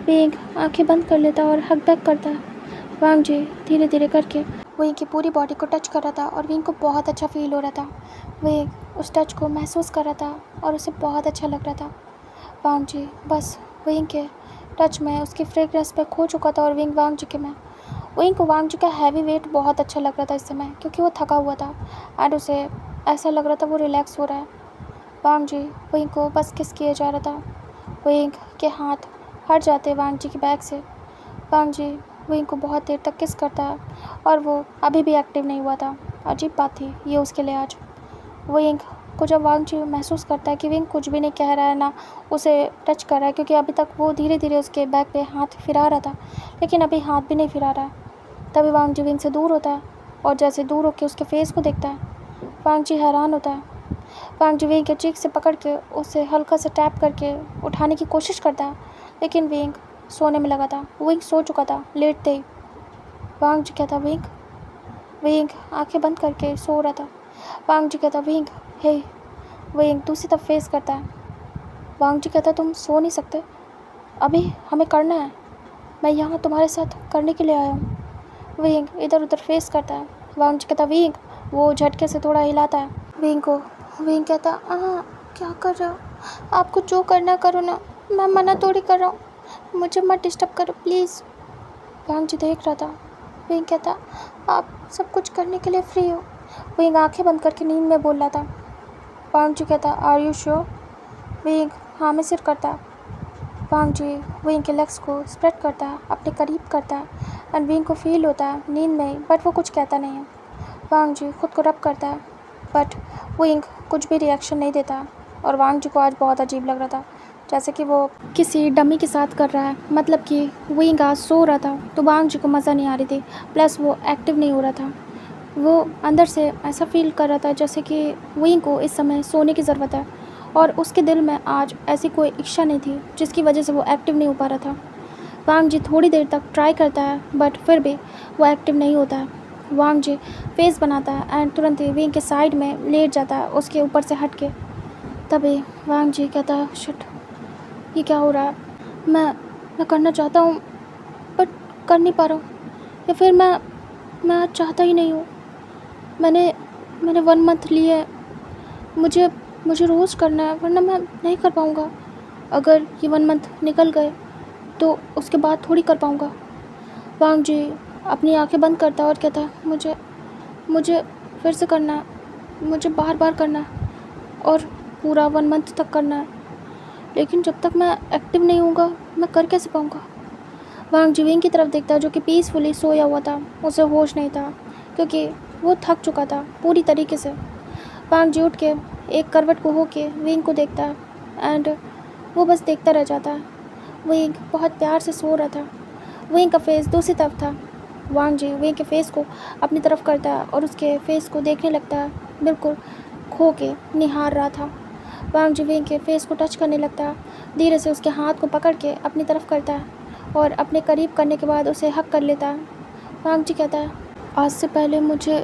विंग आंखें बंद कर लेता और हक बैक करता है। वांग जी धीरे धीरे करके विंग की पूरी बॉडी को टच कर रहा था और विंग को बहुत अच्छा फील हो रहा था। विंग उस टच को महसूस कर रहा था और उसे बहुत अच्छा लग रहा था। वांग जी बस विंग के टच में, उसकी फ्रेग्रेंस पे खो चुका था और विंग वांग जी के में। विंग को वांग जी का हैवी वेट बहुत अच्छा लग रहा था इस समय, क्योंकि वो थका हुआ था एंड उसे ऐसा लग रहा था वो रिलैक्स हो रहा है। वांग जी विंग को बस किस किया जा रहा था। विंग के हाथ हट जाते वांग जी की बैग से। वांग जी विंग को बहुत देर तक किस करता है और वो अभी भी एक्टिव नहीं हुआ था। अजीब बात थी ये उसके लिए आज। विंग को जब वांग जी महसूस करता है कि विंग कुछ भी नहीं कह रहा है, ना उसे टच कर रहा है, क्योंकि अभी तक वो धीरे धीरे उसके बैग पे हाथ फिरा रहा था, लेकिन अभी हाथ भी नहीं फिरा रहा है। तभी वांग जी विंग से दूर होता है और जैसे दूर होकर उसके फेस को देखता है, वांग जी हैरान होता है। वांग जी विंग के चीक से पकड़ के उसे हल्का से टैप करके उठाने की कोशिश करता है, लेकिन विंग सोने में लगा था। विंग सो चुका था लेटते ही। वांग जी कहता विंग। विंग आंखें बंद करके सो रहा था। वांग जी कहता विंग हे। विंग दूसरी तरफ फेस करता है। वांग जी कहता तुम सो नहीं सकते, अभी हमें करना है, मैं यहाँ तुम्हारे साथ करने के लिए आया हूँ। विंग इधर उधर फेस करता है। वांग जी कहता विंग। वो झटके से थोड़ा हिलाता है विंग को। विंग कहता क्या कर रहे हो, आपको जो करना करो ना, मैं मना थोड़ी कर रहा हूँ, मुझे मत डिस्टर्ब करो प्लीज़। वांग जी देख रहा था। विंग कहता आप सब कुछ करने के लिए फ्री हो। विंग आंखें बंद करके नींद में बोल रहा था। वांग जी कहता आर यू श्योर। विंग हाँ में सिर करता है। वांग जी विंग के लेग्स को स्प्रेड करता है, अपने करीब करता है एंड विंग को फील होता है नींद में ही, बट वो कुछ कहता नहीं है। वांग जी खुद को रब करता है बट विंग कुछ भी रिएक्शन नहीं देता और वांग जी को आज बहुत अजीब लग रहा था, जैसे कि वो किसी डमी के साथ कर रहा है। मतलब कि विंग आज सो रहा था तो वांग जी को मज़ा नहीं आ रही थी, प्लस वो एक्टिव नहीं हो रहा था। वो अंदर से ऐसा फील कर रहा था जैसे कि विंग को इस समय सोने की ज़रूरत है और उसके दिल में आज ऐसी कोई इच्छा नहीं थी जिसकी वजह से वो एक्टिव नहीं हो पा रहा था। वांग जी थोड़ी देर तक ट्राई करता है बट फिर भी वो एक्टिव नहीं होता है। वांग जी फेस बनाता है एंड तुरंत ही विंग के साइड में लेट जाता है, उसके ऊपर से हट के। तभी वांग जी कहता है शिट, ये क्या हो रहा है, मैं करना चाहता हूँ बट कर नहीं पा रहा हूँ, या फिर मैं आज चाहता ही नहीं हूँ। मैंने 1 मंथ लिए, मुझे मुझे रोज़ करना है वरना मैं नहीं कर पाऊँगा। अगर ये 1 मंथ निकल गए तो उसके बाद थोड़ी कर पाऊँगा। वांग जी अपनी आंखें बंद करता है और कहता है मुझे फिर से करना है, मुझे बार बार करना है और पूरा 1 मंथ तक करना है, लेकिन जब तक मैं एक्टिव नहीं होऊंगा मैं कर कैसे पाऊँगा। वांग जी विंग की तरफ देखता है जो कि पीसफुली सोया हुआ था, उसे होश नहीं था क्योंकि वो थक चुका था पूरी तरीके से। वांग जी उठ के एक करवट को होके विंग को देखता है एंड वो बस देखता रह जाता है। विंग बहुत प्यार से सो रहा था। विंग का फेस दूसरी तरफ था। वांग जी विंग के फेस को अपनी तरफ करता है और उसके फेस को देखने लगता है, बिल्कुल खो के निहार रहा था। वांग जी विंग के फेस को टच करने लगता है, धीरे से उसके हाथ को पकड़ के अपनी तरफ करता है और अपने करीब करने के बाद उसे हक कर लेता है। वांग जी कहता है आज से पहले मुझे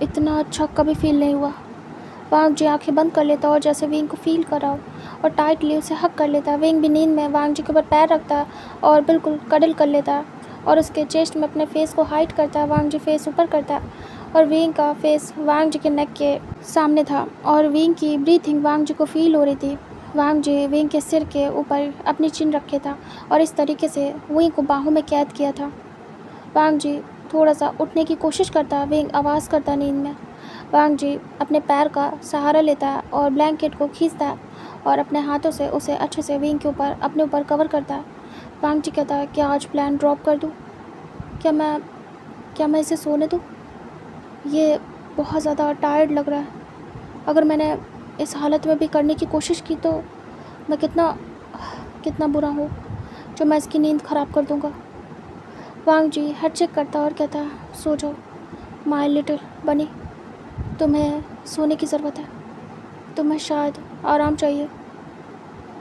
इतना अच्छा कभी फील नहीं हुआ। वांग जी आंखें बंद कर लेता है और जैसे विंग को फील कर रहा हो और टाइटली उसे हक कर लेता है। विंग भी नींद में वांग जी के ऊपर पैर रखता है और बिल्कुल कडल कर लेता है और उसके चेस्ट में अपने फेस को हाइड करता है। वांग जी फेस ऊपर करता है और विंग का फेस वांग जी के नेक के सामने था और विंग की ब्रीथिंग वांग जी को फील हो रही थी। वांग जी विंग के सिर के ऊपर अपनी चिन रखे था और इस तरीके से विंग को बाहों में कैद किया था। वांग जी थोड़ा सा उठने की कोशिश करता है, विंग आवाज़ करता नींद में। वांग जी अपने पैर का सहारा लेता है और ब्लैंकेट को खींचता है और अपने हाथों से उसे अच्छे से विंग के ऊपर अपने ऊपर कवर करता है। वांग जी कहता है क्या आज प्लान ड्रॉप कर दूँ, क्या मैं इसे सोने दूँ, ये बहुत ज़्यादा टायर्ड लग रहा है। अगर मैंने इस हालत में भी करने की कोशिश की तो मैं कितना बुरा हूँ जो मैं इसकी नींद ख़राब कर दूँगा। वांग जी हेड चेक करता और कहता है सो जाओ माय लिटिल बनी, तुम्हें सोने की ज़रूरत है, तुम्हें शायद आराम चाहिए।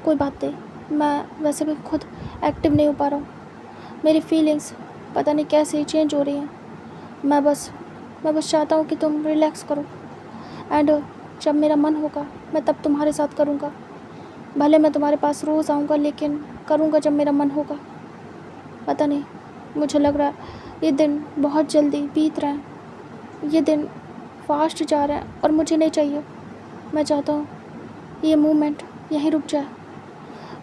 कोई बात नहीं, मैं वैसे भी खुद एक्टिव नहीं हो पा रहा हूँ, मेरी फीलिंग्स पता नहीं कैसे चेंज हो रही हैं। मैं बस चाहता हूँ कि तुम रिलैक्स करो एंड जब मेरा मन होगा मैं तब तुम्हारे साथ करूँगा। भले मैं तुम्हारे पास रोज़ आऊँगा लेकिन करूँगा जब मेरा मन होगा। पता नहीं, मुझे लग रहा है ये दिन बहुत जल्दी बीत रहे हैं, ये दिन फास्ट जा रहे हैं और मुझे नहीं चाहिए। मैं चाहता हूँ ये मोमेंट यहीं रुक जाए।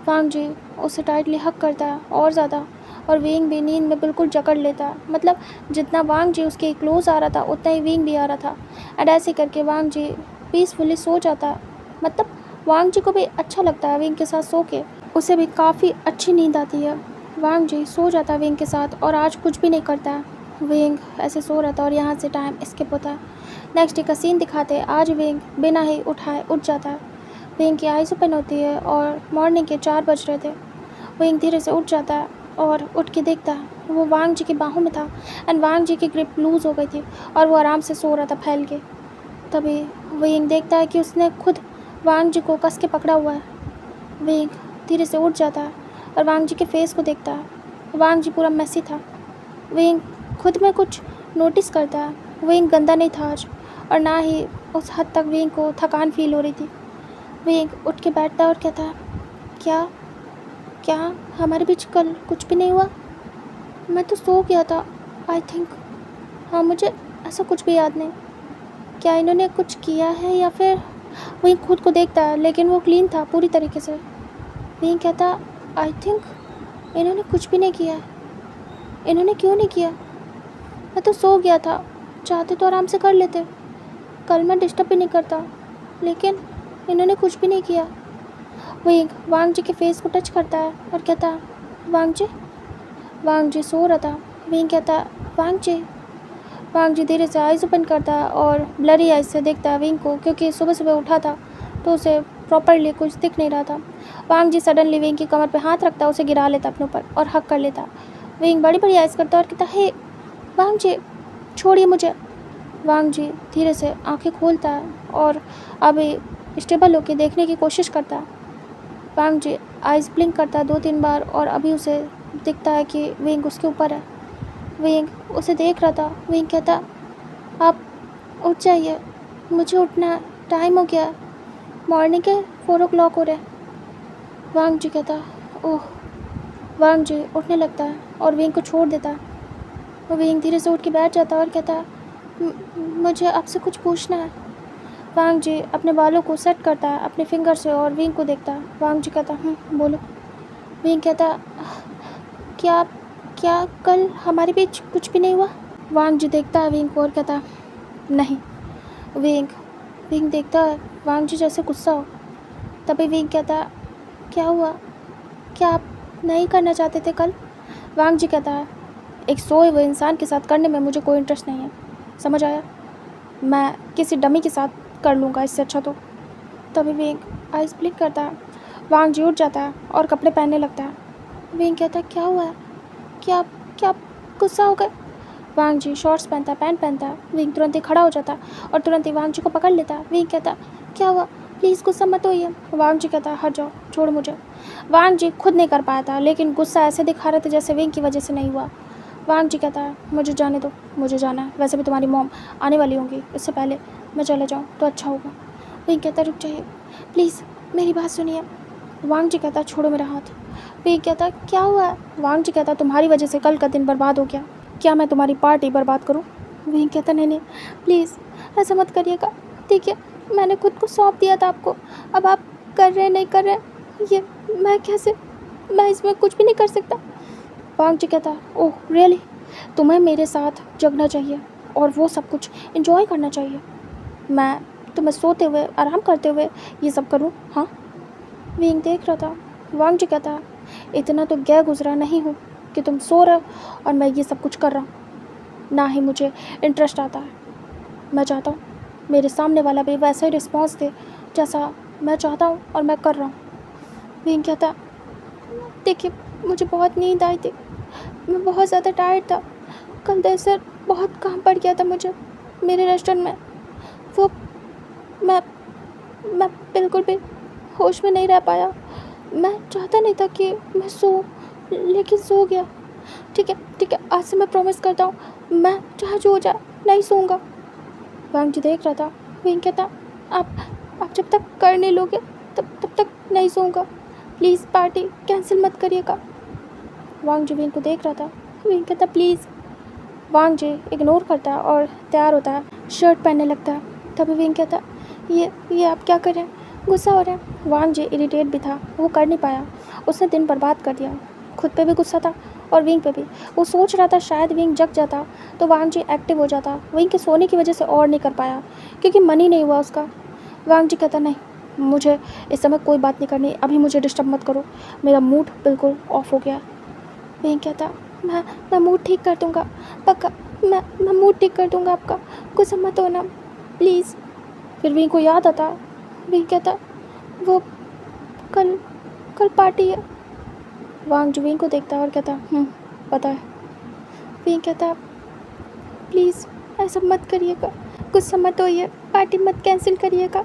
वांग जी उसे टाइटली हक करता है और ज़्यादा, और विंग भी नींद में बिल्कुल जकड़ लेता है। मतलब जितना वांग जी उसके क्लोज आ रहा था उतना ही विंग भी आ रहा था। एंड ऐसे करके वांग जी पीसफुली सो जाता है। मतलब वांग जी को भी अच्छा लगता है विंग के साथ सो के, उसे भी काफ़ी अच्छी नींद आती है। वांग जी सो जाता है विंग के साथ और आज कुछ भी नहीं करता है। विंग ऐसे सो रहा था और यहाँ से टाइम स्किप होता है। नेक्स्ट डे का सीन दिखाते हैं। आज विंग बिना ही उठाए उठ जाता है। विंग की आइज़ ओपन होती है और मॉर्निंग के 4 बज रहे थे। विंग धीरे से उठ जाता है और उठ के देखता है वो वांग जी की बाहों में था एंड वांग जी की ग्रिप लूज़ हो गई थी और वो आराम से सो रहा था फैल के। तभी विंग देखता है कि उसने खुद वांग जी को कस के पकड़ा हुआ है। विंग धीरे से उठ जाता है और वांग जी के फेस को देखता है। वांग जी पूरा मैसी था। विंग खुद में कुछ नोटिस करता है। विंग गंदा नहीं था आज, और ना ही उस हद तक विंग को थकान फील हो रही थी। विंग उठ के बैठता है और कहता है, क्या क्या हमारे बीच कल कुछ भी नहीं हुआ? मैं तो सो गया था आई थिंक। हाँ, मुझे ऐसा कुछ भी याद नहीं। क्या इन्होंने कुछ किया है या फिर? विंग खुद को देखता है लेकिन वो क्लीन था पूरी तरीके से। विंग कहता, आई थिंक इन्होंने कुछ भी नहीं किया है। इन्होंने क्यों नहीं किया? मैं तो सो गया था, चाहते तो आराम से कर लेते, कल मैं डिस्टर्ब भी नहीं करता, लेकिन इन्होंने कुछ भी नहीं किया। विंग वांग जी के फेस को टच करता है और कहता, वांग जी। वांग जी सो रहा था। विंग कहता, वांग जी। वांग जी धीरे से आइज़ ओपन करता है और ब्लरी आइज से देखता है विंग को, क्योंकि सुबह सुबह उठा था तो उसे प्रॉपरली कुछ दिख नहीं रहा था। वांग जी सडनली विंग की कमर पे हाथ रखता है, उसे गिरा लेता अपने ऊपर और हक कर लेता। विंग बड़ी बड़ी आइज़ करता है और कहता, हे वांग जी, छोड़िए मुझे। वांग जी धीरे से आंखें खोलता है और अभी स्टेबल होकर देखने की कोशिश करता है। वांग जी आइज़ ब्लिंक करता है 2-3 बार और अभी उसे दिखता है कि विंग उसके ऊपर है। विंग उसे देख रहा था। विंग कहता, आप उठ जाइए, मुझे उठना, टाइम हो गया, मॉर्निंग के 4 o'clock हो रहे। वांग जी कहता, ओह। वांग जी उठने लगता है और विंग को छोड़ देता है। विंग धीरे से उठ के बैठ जाता है और कहता, मुझे आपसे कुछ पूछना है। वांग जी अपने बालों को सेट करता है अपने फिंगर से और विंग को देखता है। वांग जी कहता, बोलो। विंग कहता, क्या क्या कल हमारे बीच कुछ भी नहीं हुआ? वांग जी देखता है विंग को और कहता, नहीं। विंग विंग देखता है वांग जी जैसे गुस्सा हो। तभी विंग कहता, क्या हुआ? क्या आप नहीं करना चाहते थे कल? वांग जी कहता है, एक सोए हुए इंसान के साथ करने में मुझे कोई इंटरेस्ट नहीं है, समझ आया? मैं किसी डमी के साथ कर लूँगा इससे अच्छा तो। तभी विंग आइस ब्लिंक करता है। वांग जी उठ जाता है और कपड़े पहनने लगता है। विंग कहता है, क्या हुआ है? क्या क्या गुस्सा हो गए? वांग जी शॉर्ट्स पहनता है, पैंट पहनता है। विंग तुरंत ही खड़ा हो जाता है और तुरंत ही वांग जी को पकड़ लेता है। विंग कहता, क्या हुआ? प्लीज़ गुस्सा मत होइए। वांग जी कहता, हट जाओ, छोड़ मुझे। वांग जी खुद नहीं कर पाया था, लेकिन गुस्सा ऐसे दिखा रहे थे जैसे विंग की वजह से नहीं हुआ। वांग जी कहता है, मुझे जाने दो, मुझे जाना है। वैसे भी तुम्हारी मॉम आने वाली होंगी, इससे पहले मैं चले जाऊँ तो अच्छा होगा। विंग कहता, रुक जाइए प्लीज़, मेरी बात सुनिए। वांग जी कहता, छोड़ो मेरा हाथ। विंग कहता, क्या हुआ है? वांग जी कहता, तुम्हारी वजह से कल का दिन बर्बाद हो गया, क्या मैं तुम्हारी पार्टी बर्बाद करूं? विंग कहता, नहीं नहीं प्लीज़ ऐसा मत करिएगा, ठीक है? मैंने खुद को सौंप दिया था आपको, अब आप कर रहे नहीं कर रहे, ये मैं कैसे, मैं इसमें कुछ भी नहीं कर सकता। वांग जी कहता, ओह रियली? तुम्हें मेरे साथ जगना चाहिए और वो सब कुछ एंजॉय करना चाहिए। मैं तुम्हें सोते हुए, आराम करते हुए ये सब करूँ? हाँ। विंग देख रहा था। वांग जी कहता, इतना तो गैर गुजरा नहीं हूँ कि तुम सो रहे हो और मैं ये सब कुछ कर रहा हूँ। ना ही मुझे इंटरेस्ट आता है। मैं चाहता हूँ मेरे सामने वाला भी वैसा ही रिस्पॉन्स दे जैसा मैं चाहता हूँ और मैं कर रहा हूँ। विंग कहता, देखिए मुझे बहुत नींद आई थी, मैं बहुत ज़्यादा टायर्ड था, कल देर से बहुत काम पड़ गया था मुझे मेरे रेस्टोरेंट में। वो मैं मैं बिल्कुल भी होश में नहीं रह पाया। मैं चाहता नहीं था कि मैं सो, लेकिन सो गया। ठीक है, आज से मैं प्रॉमिस करता हूँ, मैं चाहे जो हो जाए नहीं सोऊंगा। वांग जी देख रहा था। विंग कहता, आप जब तक कर नहीं लोगे तब तक नहीं सोऊंगा, प्लीज़ पार्टी कैंसिल मत करिएगा। वांग जी विंग को देख रहा था। विंग कहता, प्लीज़। वांग जी इग्नोर करता है और तैयार होता है, शर्ट पहनने लगता है। तभी विंग कहता, ये आप क्या कर रहे हैं? गुस्सा हो रहे हैं? वांग जी इरिटेट भी था, वो कर नहीं पाया उसने दिन बर्बाद कर दिया। खुद पे भी गुस्सा था और विंग पे भी। वो सोच रहा था शायद विंग जग जाता तो वांग जी एक्टिव हो जाता। विंग के सोने की वजह से और नहीं कर पाया क्योंकि मन ही नहीं हुआ उसका। वांग जी कहता नहीं, मुझे इस समय कोई बात नहीं करनी, अभी मुझे डिस्टर्ब मत करो, मेरा मूड बिल्कुल ऑफ हो गया। विंग कहता मैं मूड ठीक कर दूँगा, पक्का, मैं मूड ठीक कर दूँगा आपका, गुस्सा मत होना प्लीज़। फिर विंग को याद आता। विंग कहता वो कल कल पार्टी है। वांग जी विंग को देखता है और कहता पता है। विंग कहता प्लीज़ ऐसा मत करिएगा, गुस्सा मत होइए, पार्टी मत कैंसिल करिएगा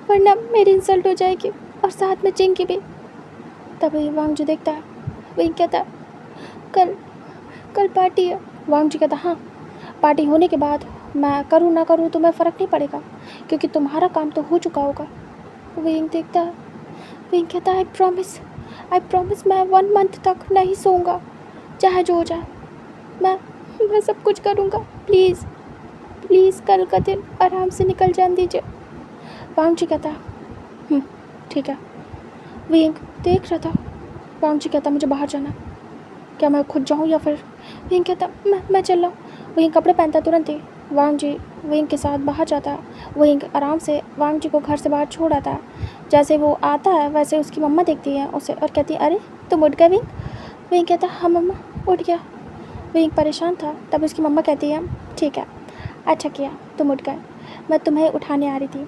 वरना मेरी इंसल्ट हो जाएगी और साथ में चिंकी भी। तभी वांग जी देखता है। विंग कहता कल पार्टी है। वांग जी कहता हाँ, पार्टी होने के बाद मैं करूँ ना करूँ तुम्हें फ़र्क नहीं पड़ेगा क्योंकि तुम्हारा काम तो हो चुका होगा। विंग देखता है। विंग कहता आई प्रॉमिस मैं 1 मंथ तक नहीं सोऊंगा, चाहे जो हो जाए, मैं सब कुछ करूँगा, प्लीज़ कल का दिन आराम से निकल जाने दीजिए। वांग जी कहता ठीक है। विंग देख रहा था। वांग जी कहता मुझे बाहर जाना, क्या मैं खुद जाऊँ या फिर। विंग कहता मैं चल रहा हूँ। विंग कपड़े पहनता तुरंत ही वांग जी विंग के साथ बाहर जाता है। विंग आराम से वांग जी को घर से बाहर छोड़ आता है। जैसे वो आता है वैसे उसकी मम्मा देखती है उसे और कहती है अरे तुम उठ गए विंग। विंग कहता हाँ मम्मा उठ गया। विंग परेशान था। तब उसकी मम्मा कहती है ठीक है, अच्छा किया तुम उठ गए, मैं तुम्हें उठाने आ रही थी।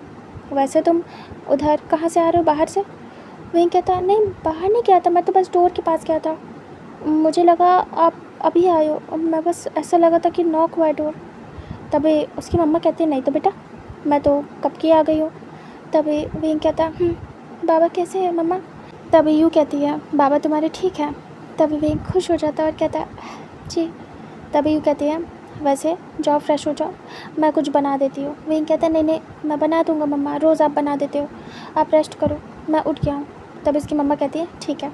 वैसे तुम उधर कहाँ से आ रहे हो, बाहर से। विंग कहता नहीं बाहर नहीं गया था, मैं तो बस डोर के पास गया था, मुझे लगा आप अभी आए हो, मैं बस ऐसा लगा था कि नॉक हुआ है डोर। तभी उसकी मम्मा कहती है नहीं तो बेटा मैं तो कब की आ गई हूँ। तभी विंग कहता बाबा कैसे हैं मम्मा। तभी यूँ कहती है बाबा तुम्हारे ठीक है। तभी विंग खुश हो जाता है और कहता है जी। तभी यूँ कहती है वैसे जाओ फ्रेश हो जाओ, मैं कुछ बना देती हूँ। विंग कहता है नहीं मैं बना दूँगा मम्मा, रोज़ आप बना देते हो, आप रेस्ट करो, मैं उठ गया हूँ। तभी उसकी मम्मा कहती है ठीक है।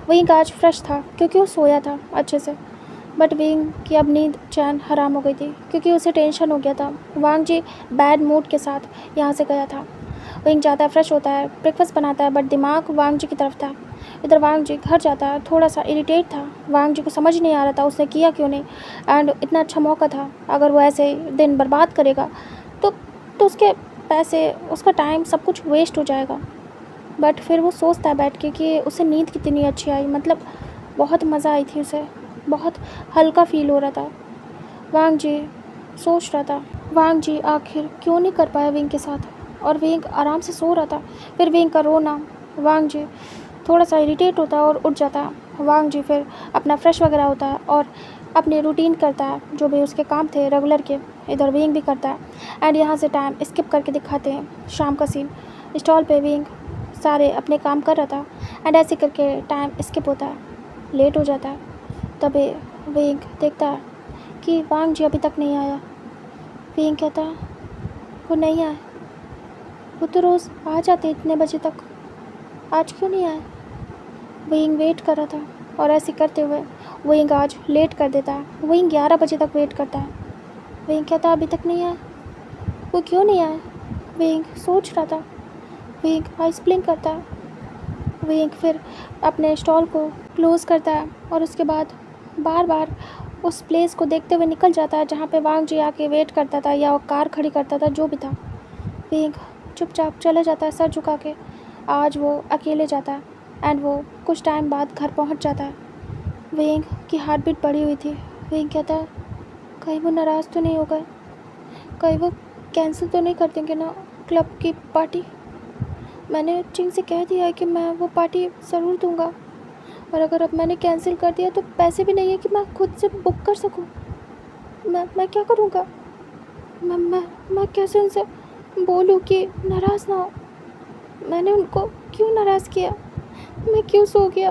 विंग आज फ्रेश था क्योंकि वो सोया था अच्छे से, बट विंग की अब नींद चैन हराम हो गई थी क्योंकि उसे टेंशन हो गया था। वांग जी बैड मूड के साथ यहाँ से गया था। विंग जाता है, फ्रेश होता है, ब्रेकफास्ट बनाता है, बट दिमाग वांग जी की तरफ था। इधर वांग जी घर जाता है, थोड़ा सा इरिटेट था। वांग जी को समझ नहीं आ रहा था उसने किया क्यों नहीं, एंड इतना अच्छा मौका था, अगर वो ऐसे दिन बर्बाद करेगा तो उसके पैसे, उसका टाइम, सब कुछ वेस्ट हो जाएगा। बट फिर वो सोचता है बैठ के कि उसे नींद कितनी अच्छी आई, मतलब बहुत मज़ा आई थी उसे, बहुत हल्का फील हो रहा था। वांग जी सोच रहा था वांग जी आखिर क्यों नहीं कर पाया विंग के साथ, और विंग आराम से सो रहा था। फिर विंग का रोना, वांग जी थोड़ा सा इरिटेट होता है और उठ जाता है। वांग जी फिर अपना फ्रेश वगैरह होता है और अपनी रूटीन करता है, जो भी उसके काम थे रेगुलर के, इधर विंग भी करता है। एंड यहाँ से टाइम स्किप करके दिखाते हैं शाम का सीन। स्टॉल पे विंग सारे अपने काम कर रहा था एंड ऐसे करके टाइम स्किप होता है, लेट हो जाता है। तभी विंग देखता है कि वांग जी अभी तक नहीं आया। विंग कहता है वो नहीं आया, वो तो रोज़ आ जाते इतने बजे तक, आज क्यों नहीं आया। विंग वेट कर रहा था और ऐसे करते हुए विंग आज लेट कर देता है। विंग 11 बजे तक वेट करता है। विंग कहता है अभी तक नहीं आया, वो क्यों नहीं आया। विंग सोच रहा था। विंग आइस ब्लिंक करता है। विंग फिर अपने स्टॉल को क्लोज़ करता है और उसके बाद बार बार उस प्लेस को देखते हुए निकल जाता है जहाँ पे वांग जी आके वेट करता था या वो कार खड़ी करता था, जो भी था। विंग चुपचाप चला जाता है सर झुका के। आज वो अकेले जाता है एंड वो कुछ टाइम बाद घर पहुँच जाता है। विंग की हार्ट बीट बढ़ी हुई थी। विंग कहता है कहीं वो नाराज़ तो नहीं हो गए, कहीं वो कैंसिल तो नहीं कर देंगे ना क्लब की पार्टी। मैंने चिंग से कह दिया है कि मैं वो पार्टी ज़रूर दूंगा, और अगर अब मैंने कैंसिल कर दिया तो पैसे भी नहीं है कि मैं खुद से बुक कर सकूं। मैं क्या करूंगा। मैं कैसे उनसे बोलूं कि नाराज़ ना हो। मैंने उनको क्यों नाराज़ किया, मैं क्यों सो गया।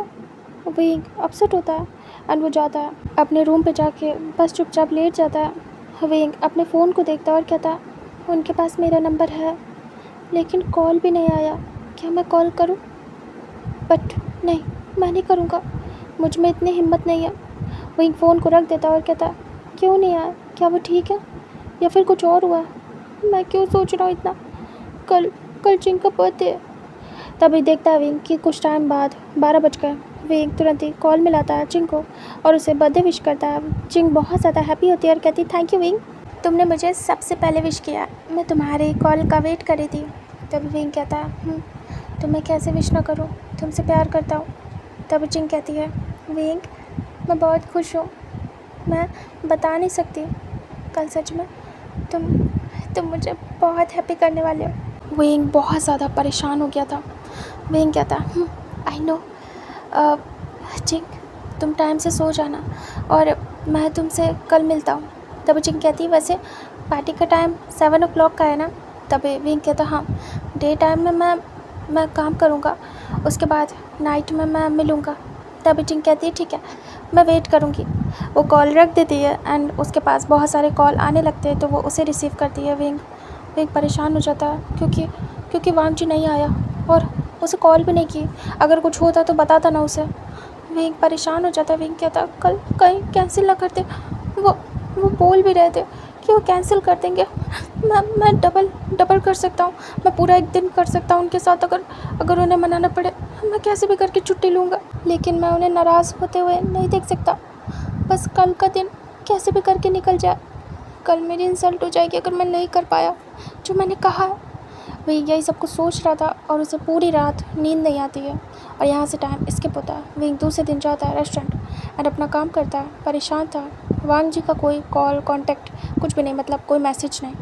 विंग अपसेट होता है एंड वो जाता है अपने रूम पे, जाके बस चुपचाप लेट जाता है। विंग अपने फ़ोन को देखता है और कहता है उनके पास मेरा नंबर है लेकिन कॉल भी नहीं आया, क्या मैं कॉल करूं। बट नहीं, मैं नहीं करूंगा, मुझ में इतनी हिम्मत नहीं है। विंग फ़ोन को रख देता है और कहता क्यों नहीं आया, क्या वो ठीक है या फिर कुछ और हुआ है, मैं क्यों सोच रहा हूँ इतना। कल चिंग का बर्थडे है। तभी देखता है विंग कि कुछ टाइम बाद 12 बज गए। विंग तुरंत ही कॉल मिलाता है चिंग को और उसे बर्थडे विश करता है। चिंग बहुत ज़्यादा हैप्पी होती है और कहती थैंक यू विंग, तुमने मुझे सबसे पहले विश किया, मैं तुम्हारी कॉल का वेट कर रही थी। तभी विंग कहता है तो मैं कैसे विश ना करूँ, तुमसे प्यार करता हूँ। तभी चिंग कहती है विंग मैं बहुत खुश हूँ, मैं बता नहीं सकती, कल सच में तुम मुझे बहुत हैप्पी करने वाले हो। विंग बहुत ज़्यादा परेशान हो गया था। विंग कहता है आई नो चिंग, तुम टाइम से सो जाना और मैं तुमसे कल मिलता हूँ। तभी चिंग कहती है वैसे पार्टी का टाइम 7 o'clock का है ना। तभी विंग कहता हाँ, डे टाइम में मैं काम करूँगा, उसके बाद नाइट में मैं मिलूँगा। तभी चिंग कहती है ठीक है, मैं वेट करूँगी। वो कॉल रख देती है एंड उसके पास बहुत सारे कॉल आने लगते हैं तो वो उसे रिसीव करती है। विंग परेशान हो जाता है क्योंकि वांग जी नहीं आया और उसे कॉल भी नहीं की। अगर कुछ होता तो बताता ना उसे। विंग परेशान हो जाता है। विंग कहता कल कहीं कैंसिल ना करते, वो बोल भी रहे थे कि वो कैंसिल कर देंगे। मैं डबल कर सकता हूँ, मैं पूरा एक दिन कर सकता हूँ उनके साथ। अगर उन्हें मनाना पड़े मैं कैसे भी करके छुट्टी लूँगा, लेकिन मैं उन्हें नाराज़ होते हुए नहीं देख सकता। बस कल का दिन कैसे भी करके निकल जाए, कल मेरी इंसल्ट हो जाएगी अगर मैं नहीं कर पाया जो मैंने कहा है। वही यही सब कुछ सोच रहा था और उसे पूरी रात नींद नहीं आती है और यहाँ से टाइम स्किप होता है। वही दूसरे दिन जाता है रेस्टोरेंट और अपना काम करता है। परेशान था, वांग जी का कोई कॉल कॉन्टेक्ट कुछ भी नहीं, मतलब कोई मैसेज नहीं।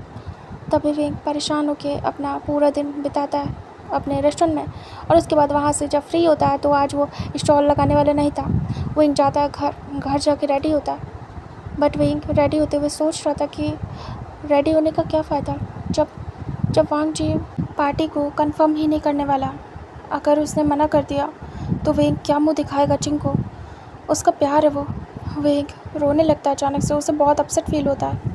तभी विंग परेशान होकर अपना पूरा दिन बिताता है अपने रेस्टोरेंट में और उसके बाद वहाँ से जब फ्री होता है तो आज वो स्टॉल लगाने वाला नहीं था। विंग जाता है घर जाके रेडी होता है। बट विंग रेडी होते हुए सोच रहा था कि रेडी होने का क्या फ़ायदा जब वांग जी पार्टी को कंफर्म ही नहीं करने वाला। अगर उसने मना कर दिया तो विंग क्या मुंह दिखाएगा चिंग को, उसका प्यार है वो। विंग रोने लगता है अचानक से, उसे बहुत अपसेट फील होता है।